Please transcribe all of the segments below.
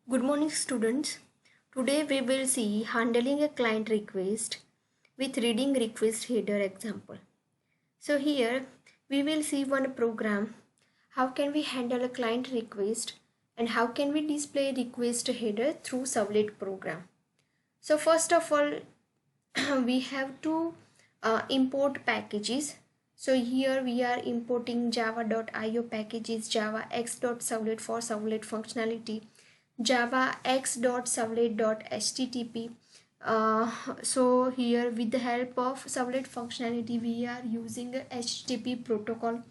Good morning, students. Today we will see handling a client request with reading request header example. So here we will see one program. How can we handle a client request and how can we display request header through servlet program. So first of all, we have to import packages. So here we are importing java.io packages, java x.servlet for servlet functionality, java x.servlet.http. So here with the help of servlet functionality we are using a http protocol,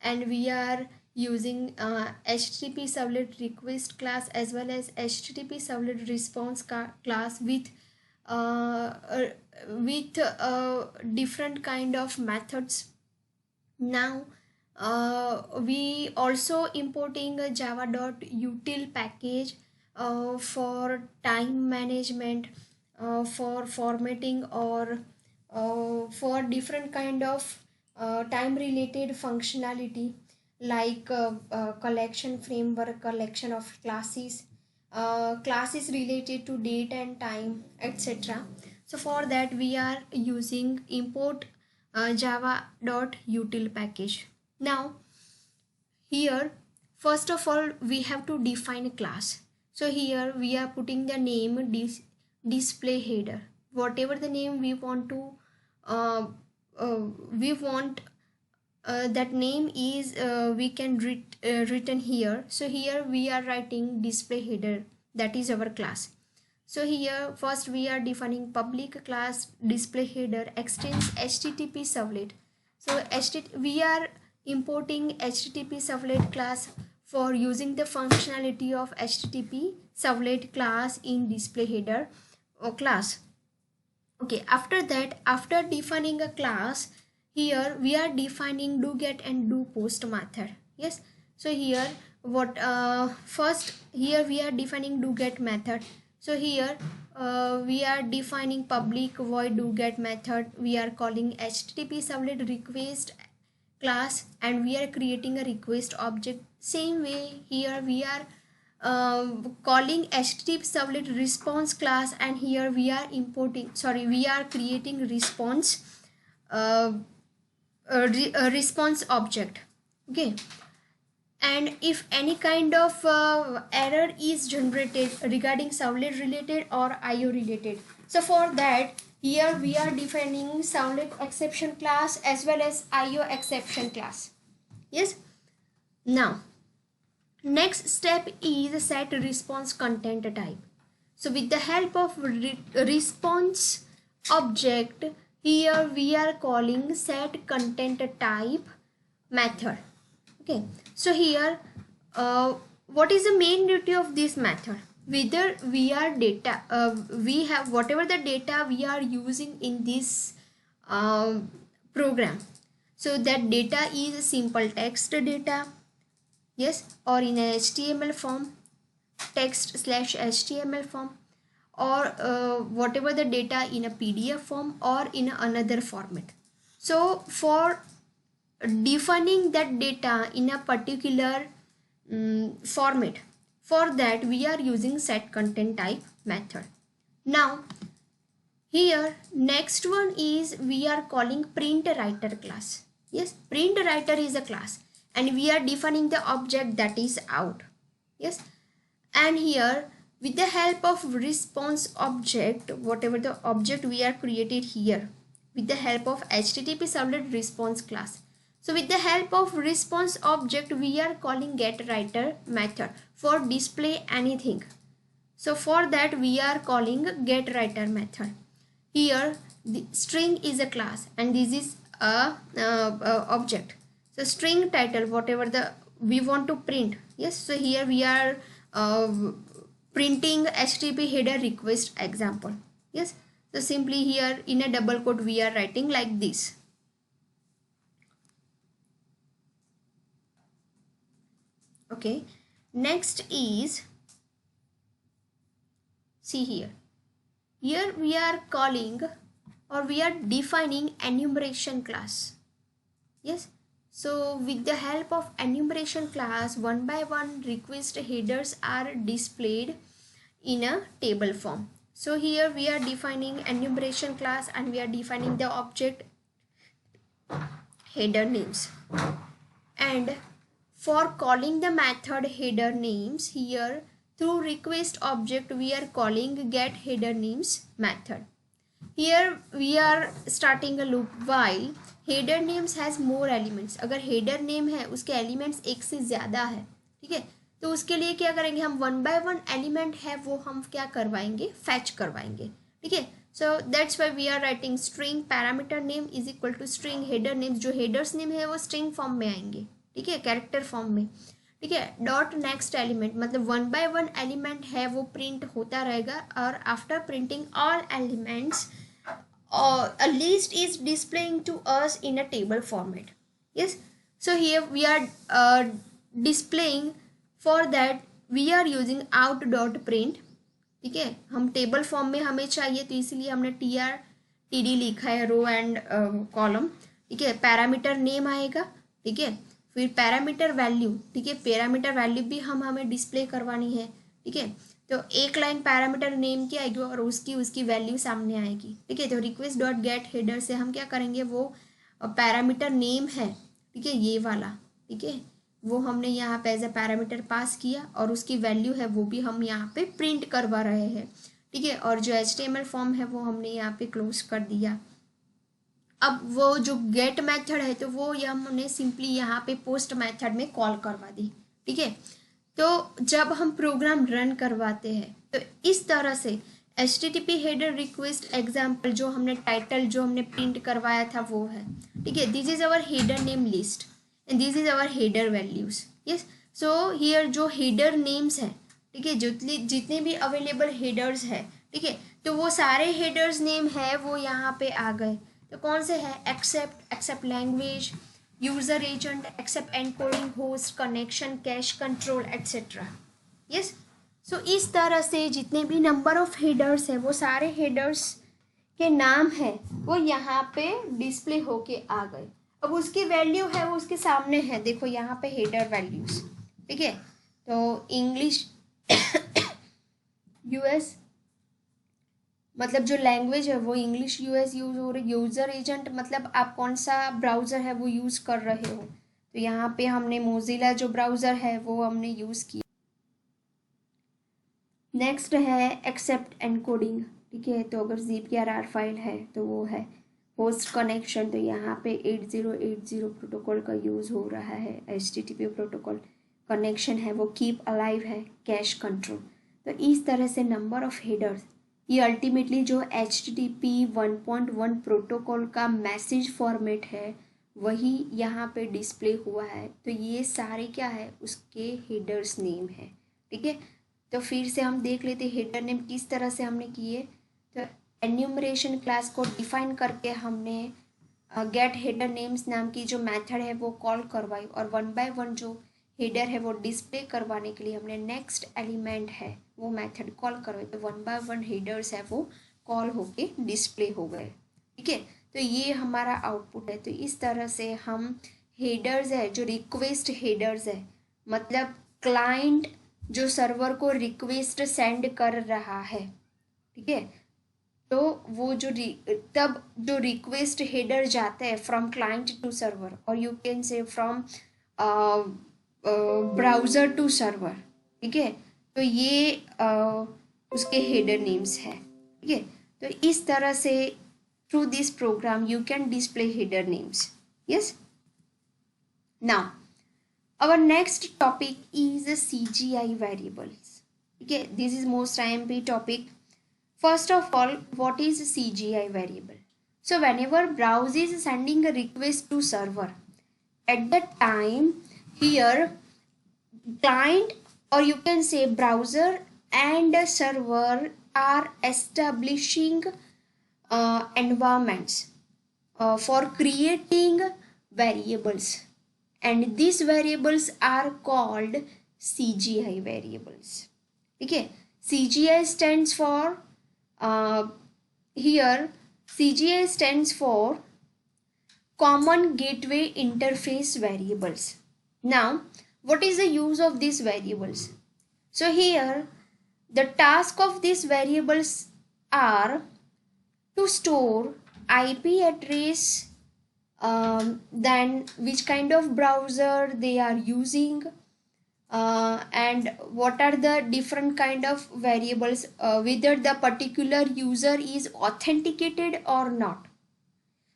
and we are using http servlet request class as well as http servlet response class uh, uh, with different kind of methods. Now we also importing a java.util package for time management, for formatting, or for different kind of time related functionality like collection framework, collection of classes, classes related to date and time, etc. So for that we are using import java.util package. Now here first of all we have to define a class. So here we are putting the name display header, whatever the name we want to uh, uh, we want that name is we can written here. So here we are writing display header, that is our class. So here first we are defining public class display header extends http servlet. So we are importing http servlet class for using the functionality of http servlet class in display header or class. Okay, after that, after defining a class, here we are defining do get and do post method. Yes, so here what first here we are defining do get method. So here we are defining public void do get method. We are calling http servlet request class and we are creating a request object. Same way here we are calling http servlet response class, and here we are we are creating response uh, response object. Okay, and if any kind of error is generated regarding servlet related or IO related, so for that here we are defining servlet exception class as well as IO exception class. Yes, now next step is set response content type. So with the help of response object, here we are calling set content type method. Okay, so here what is the main duty of this method? Whether we are data we have whatever the data we are using in this program, so that data is simple text data, yes, or in a HTML form, text slash HTML form, or whatever the data in a PDF form or in another format. So for defining that data in a particular format, for that we are using set content type method. Now here next one is we are calling print writer class. Yes, print writer is a class and we are defining the object that is out. Yes, and here with the help of response object, whatever the object we are created here with the help of http servlet response class. So with the help of response object we are calling get writer method for display anything. So for that we are calling get writer method. Here the string is a class and this is a object. So string title, whatever the we want to print. Yes, so here we are uh, printing http header request example. Yes, so simply here in a double quote we are writing like this. Okay, next is, see here we are calling or we are defining enumeration class. Yes, So with the help of enumeration class, one by one request headers are displayed in a table form. So here we are defining enumeration class and we are defining the object header names. And for calling the method header names, here through request object we are calling get header names method. Here we are starting a loop while header names has more elements. अगर header name है उसके elements एक से ज़्यादा है, ठीक है, तो उसके लिए क्या करेंगे हम, वन बाय वन एलिमेंट है वो हम क्या करवाएंगे, फैच करवाएंगे, ठीक है. So that's why we are writing string parameter name is equal to string header name. जो हेडर्स नेम है वो स्ट्रिंग फॉर्म में आएंगे, ठीक है, कैरेक्टर फॉर्म में, ठीक है. डॉट नेक्स्ट एलिमेंट मतलब वन बाय वन एलिमेंट है वो प्रिंट होता रहेगा और after printing all elements a list is displaying to us in a table format. Yes, so here we are displaying. For that we are using out dot print, ठीक है. हम table form में हमें चाहिए तो इसलिए हमने TR/TD लिखा है, रो एंड कॉलम, ठीक है. पैरामीटर नेम आएगा, ठीक है, फिर पैरामीटर वैल्यू, ठीक है, पैरामीटर वैल्यू भी हमें डिस्प्ले करवानी है, ठीक है. तो एक लाइन पैरामीटर नेम की आएगी और उसकी वैल्यू सामने आएगी, ठीक है. तो रिक्वेस्ट डॉट गेट हेडर से हम क्या करेंगे, वो पैरामीटर नेम है, ठीक है, ये वाला, ठीक है, वो हमने यहाँ पे एज ए पैरामीटर पास किया और उसकी वैल्यू है वो भी हम यहाँ पे प्रिंट करवा रहे हैं, ठीक है. और जो HTML फॉर्म है वो हमने यहाँ पे क्लोज कर दिया. अब वो जो गेट मेथड है तो वो हमने सिंपली यहाँ पे पोस्ट मेथड में कॉल करवा दी, ठीक है. तो जब हम प्रोग्राम रन करवाते हैं तो इस तरह से HTTP हेडर रिक्वेस्ट एग्जाम्पल जो हमने टाइटल जो हमने प्रिंट करवाया था वो है, ठीक है. This is our header name list and this is our header values. Yes, so here जो हेडर नेम्स हैं, ठीक है, जितने भी अवेलेबल हेडर्स है, ठीक है, तो वो सारे हेडर्स नेम है वो यहाँ पे आ गए. तो कौन से है, accept language, user agent, accept encoding, host, connection, cache control etcetera. Yes, so इस तरह से जितने भी नंबर ऑफ हेडर्स है वो सारे हेडर्स के नाम है वो यहाँ पे डिस्प्ले होके आ गए. अब उसकी वैल्यू है वो उसके सामने है, देखो यहाँ पे हेडर वैल्यूज, ठीक है. तो इंग्लिश यूएस मतलब जो लैंग्वेज है वो इंग्लिश यूएस यूज हो रही. यूज़र एजेंट मतलब आप कौन सा ब्राउज़र है वो यूज़ कर रहे हो, तो यहाँ पे हमने मोजिला जो ब्राउज़र है वो हमने यूज़ किया. नेक्स्ट है एक्सेप्ट एनकोडिंग, ठीक है, तो अगर ZPRR फाइल है तो वो है. होस्ट कनेक्शन, तो यहाँ पे 8080 प्रोटोकॉल का यूज़ हो रहा है, HTTP प्रोटोकॉल. कनेक्शन है वो कीप अलाइव है. Cash control. तो इस तरह से नंबर ऑफ हेडर्स ये अल्टीमेटली जो HTTP 1.1 प्रोटोकॉल का मैसेज फॉर्मेट है वही यहाँ पे डिस्प्ले हुआ है. तो ये सारे क्या है, उसके हेडर्स नेम है, ठीक है. तो फिर से हम देख लेते हेडर नेम किस तरह से हमने किए. तो एन्यूमरेशन क्लास को डिफाइन करके हमने गेट हेडर नेम्स नाम की जो मेथड है वो कॉल करवाई और वन बाय वन जो हेडर है वो डिस्प्ले करवाने के लिए हमने नेक्स्ट एलिमेंट है वो मेथड कॉल करवाई. तो वन बाय वन हेडर्स है वो कॉल होके डिस्प्ले हो गए, ठीक है. तो ये हमारा आउटपुट है. तो इस तरह से हम हेडर्स है जो रिक्वेस्ट हेडर्स है मतलब क्लाइंट जो सर्वर को रिक्वेस्ट सेंड कर रहा है, ठीक है, तो वो जो तब जो रिक्वेस्ट हेडर जाता है फ्रॉम क्लाइंट टू सर्वर और you can say from browser to server, ठीक है. तो ये उसके हेडर नेम्स है, ठीक है. तो इस तरह से through this program you can display header names. Yes, now our next topic is CGI variables. Okay, this is most IMP topic. First of all, what is CGI variable? So whenever browser is sending a request to server, at that time here client or you can say browser and server are establishing environments for creating variables. And these variables are called CGI variables. Okay, CGI stands for here CGI stands for common gateway interface variables. Now, what is the use of these variables? So here, the task of these variables are to store IP address, then which kind of browser they are using, and what are the different kind of variables, whether the particular user is authenticated or not.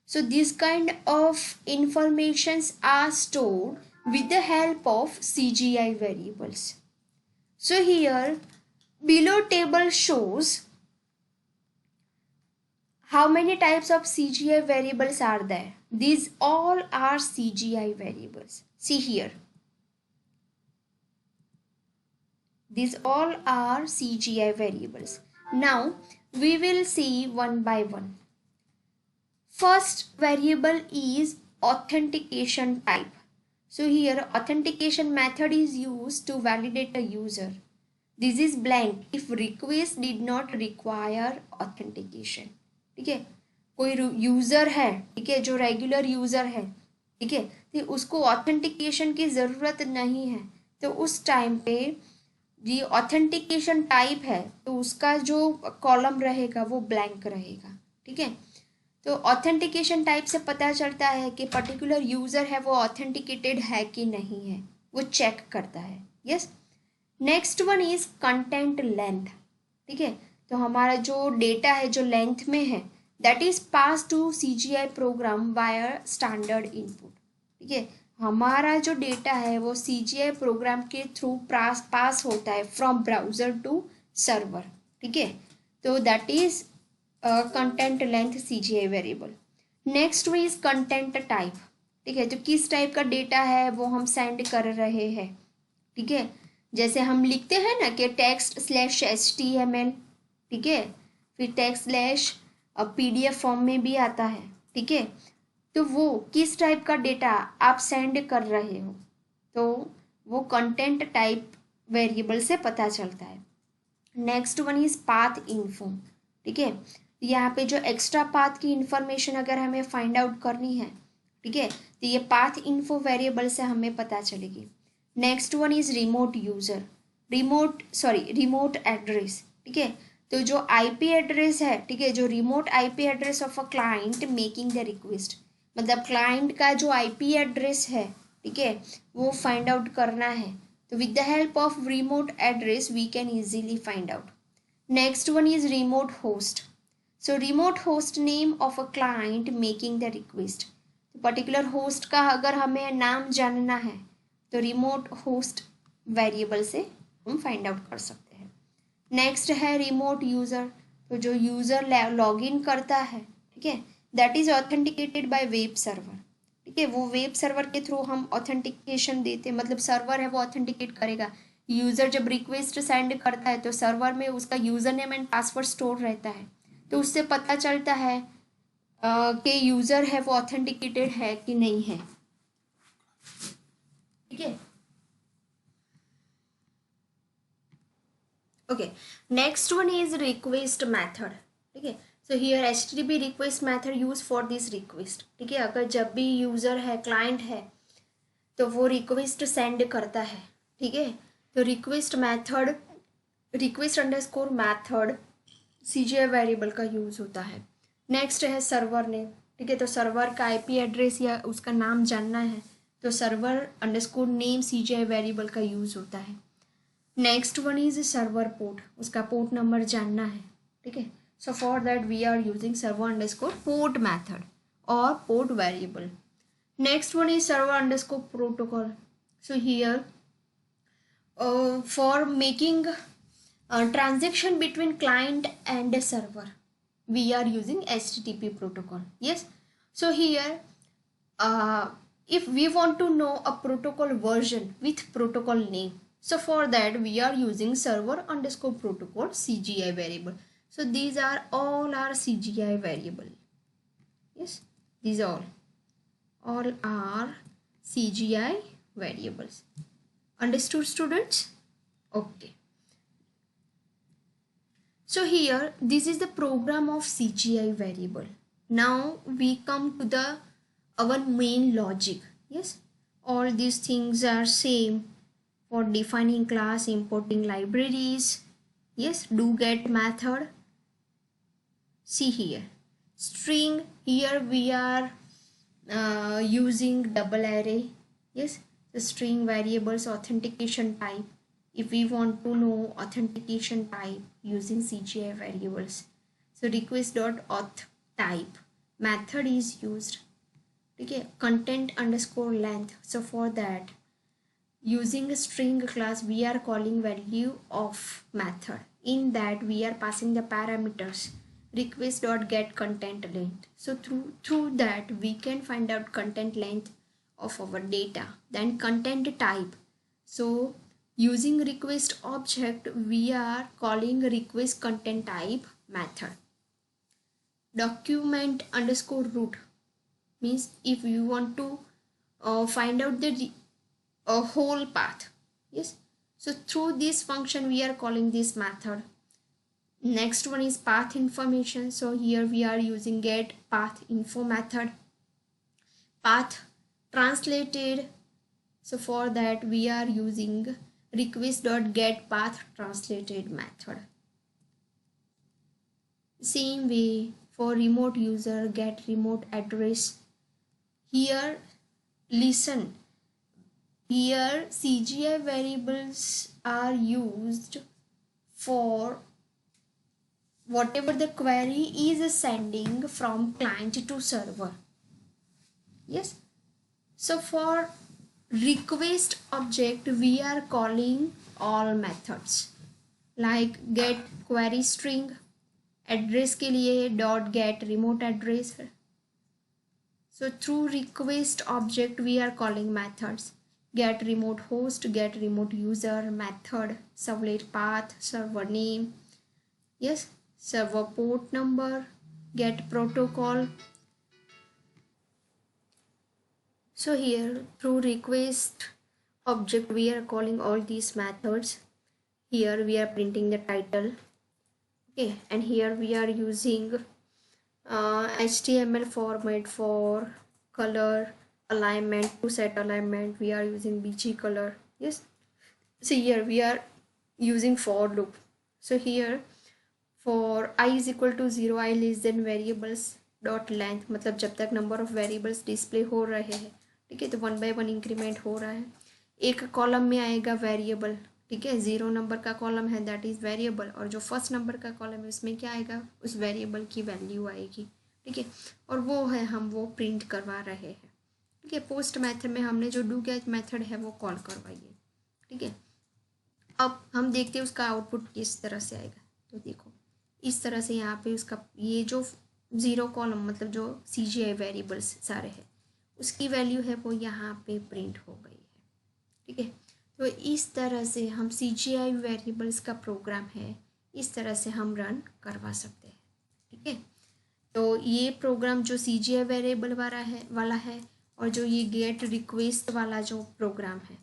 So these kind of informations are stored with the help of CGI variables. So here below table shows how many types of CGI variables are there. These all are CGI variables. See here. These all are CGI variables. Now we will see one by one. First variable is authentication type. So here authentication method is used to validate a user. This is blank if request did not require authentication. ठीक है, कोई user है, ठीक है, जो regular user है, ठीक है, तो उसको ऑथेंटिकेशन की ज़रूरत नहीं है, तो उस टाइम पे ये ऑथेंटिकेशन टाइप है तो उसका जो कॉलम रहेगा वो ब्लैंक रहेगा. ठीक है, तो ऑथेंटिकेशन टाइप से पता चलता है कि पर्टिकुलर यूज़र है वो ऑथेंटिकेटेड है कि नहीं है, वो चेक करता है. Yes. Next one is content length. ठीक है, तो हमारा जो डेटा है जो लेंथ में है that is pass to CGI program via standard input. ठीक है, हमारा जो डेटा है वो CGI प्रोग्राम के थ्रू पास होता है फ्रॉम ब्राउज़र टू सर्वर. ठीक है, तो that is content length CGI variable. Next one is content type. ठीक है, तो किस टाइप का डेटा है वो हम सेंड कर रहे हैं. ठीक है, जैसे हम लिखते हैं ना कि text/HTML. ठीक है, फिर text/PDF फॉर्म में भी आता है. ठीक है, तो वो किस टाइप का डेटा आप सेंड कर रहे हो तो वो कंटेंट टाइप वेरिएबल से पता चलता है. Next one is path info. ठीक है, यहाँ पे जो एक्स्ट्रा पाथ की इंफॉर्मेशन अगर हमें फाइंड आउट करनी है, ठीक है, तो ये पाथ इन्फो वेरिएबल से हमें पता चलेगी. Next one is remote user, remote address. ठीक है, तो जो IP एड्रेस है, ठीक है, जो remote IP address of a client making the request, मतलब क्लाइंट का जो IP एड्रेस है, ठीक है, वो फाइंड आउट करना है. तो with the help of remote address we can easily find out. Next one is remote host. So remote host name of a client making the request. Particular host का अगर हमें नाम जानना है तो रिमोट होस्ट वेरिएबल से हम find out कर सकते हैं. नेक्स्ट है रिमोट यूज़र. तो जो यूज़र लॉगिन करता है, ठीक है, that is authenticated by web server. ठीक है, वो वेब सर्वर के थ्रू हम ऑथेंटिकेशन देते हैं, मतलब सर्वर है वो ऑथेंटिकेट करेगा. यूज़र जब रिक्वेस्ट सेंड करता है तो सर्वर में उसका user name and password store रहता है, तो उससे पता चलता है कि यूज़र है वो ऑथेंटिकेटेड है कि नहीं है. ठीक है, okay. Next one is request method. ठीक है, so here HTTP request method use for this request. ठीक है, अगर जब भी यूज़र है, क्लाइंट है, तो वो रिक्वेस्ट सेंड करता है. ठीक है, तो request method, request underscore method CGI variable का यूज़ होता है. नेक्स्ट है सर्वर नेम. ठीक है, तो सर्वर का IP एड्रेस या उसका नाम जानना है तो server underscore name CGI variable का यूज़ होता है. Next one is server port, उसका पोर्ट नंबर जानना है. ठीक है, so for that we are using server underscore port method और port variable. Next one is server underscore protocol. So here for making transaction between client and a server we are using HTTP protocol. Yes, so here if we want to know a protocol version with protocol name, so for that we are using server underscore protocol CGI variable. So these are all our CGI variable. Yes, these all are CGI variables. Understood, students? Okay. So here this is the program of CGI variable. Now we come to the our main logic. Yes, all these things are same for defining class, importing libraries. Yes, do get method. See here, string, here we are using double array. Yes, the string variables authentication type. If we want to know authentication type using CGI variables, so request.auth type method is used. Okay, content underscore length. So for that, using a string class, we are calling value of method. In that we are passing the parameters request.get content length. So through that we can find out content length of our data. Then content type. So using request object, we are calling request content type method. Document underscore root means if you want to find out the whole path. Yes, so through this function we are calling this method. Next one is path information. So here we are using get path info method. Path translated, so for that we are using request.get path translated method. Same way for remote user, get remote address. Here listen, here CGI variables are used for whatever the query is sending from client to server. Yes, so for request object we are calling all methods like get query string, address के लिए dot get remote address. So through request object we are calling methods get remote host, get remote user, method, servlet path, server name. Yes, server port number, get protocol. So here through request object we are calling all these methods. Here we are printing the title. Okay, and here we are using HTML format for color alignment, to set alignment we are using BG color. Yes, so here we are using for loop. So here for I is equal to 0, I less than variables dot length, मतलब जब तक number of variables display हो रहे हैं, ठीक है, तो 1 bye 1 increment हो रहा है. एक कॉलम में आएगा वेरिएबल, ठीक है, 0 नंबर का कॉलम है दैट इज़ वेरिएबल, और जो फर्स्ट नंबर का कॉलम है उसमें क्या आएगा, उस वेरिएबल की वैल्यू आएगी, ठीक है, और वो है हम वो प्रिंट करवा रहे हैं, ठीक है. पोस्ट मेथड में हमने जो डू गेट मेथड है वो कॉल करवाइए, ठीक है. अब हम देखते हैं उसका आउटपुट किस तरह से आएगा. तो देखो इस तरह से यहाँ पे उसका ये जो 0 कॉलम मतलब जो CGI वेरिएबल्स सारे हैं उसकी वैल्यू है वो यहाँ पे प्रिंट हो गई है, ठीक है. तो इस तरह से हम CGI वेरिएबल्स का प्रोग्राम है इस तरह से हम रन करवा सकते हैं, ठीक है. तो ये प्रोग्राम जो CGI वेरिएबल वाला है और जो ये गेट रिक्वेस्ट वाला जो प्रोग्राम है,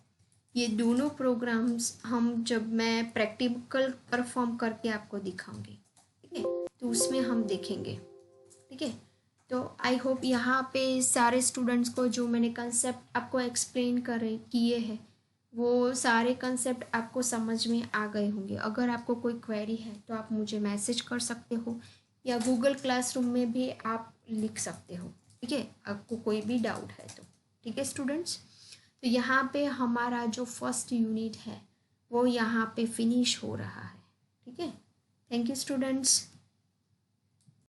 ये दोनों प्रोग्राम्स हम जब मैं प्रैक्टिकल परफॉर्म करके आपको दिखाऊंगी, ठीक है, तो उसमें हम देखेंगे, ठीक है. तो आई होप यहाँ पे सारे स्टूडेंट्स को जो मैंने कंसेप्ट आपको एक्सप्लेन किए हैं वो सारे कंसेप्ट आपको समझ में आ गए होंगे. अगर आपको कोई क्वेरी है तो आप मुझे मैसेज कर सकते हो या गूगल क्लासरूम में भी आप लिख सकते हो, ठीक है, आपको कोई भी डाउट है तो, ठीक है स्टूडेंट्स. तो यहाँ पे हमारा जो फर्स्ट यूनिट है वो यहाँ पे फिनिश हो रहा है, ठीक है. Thank you students.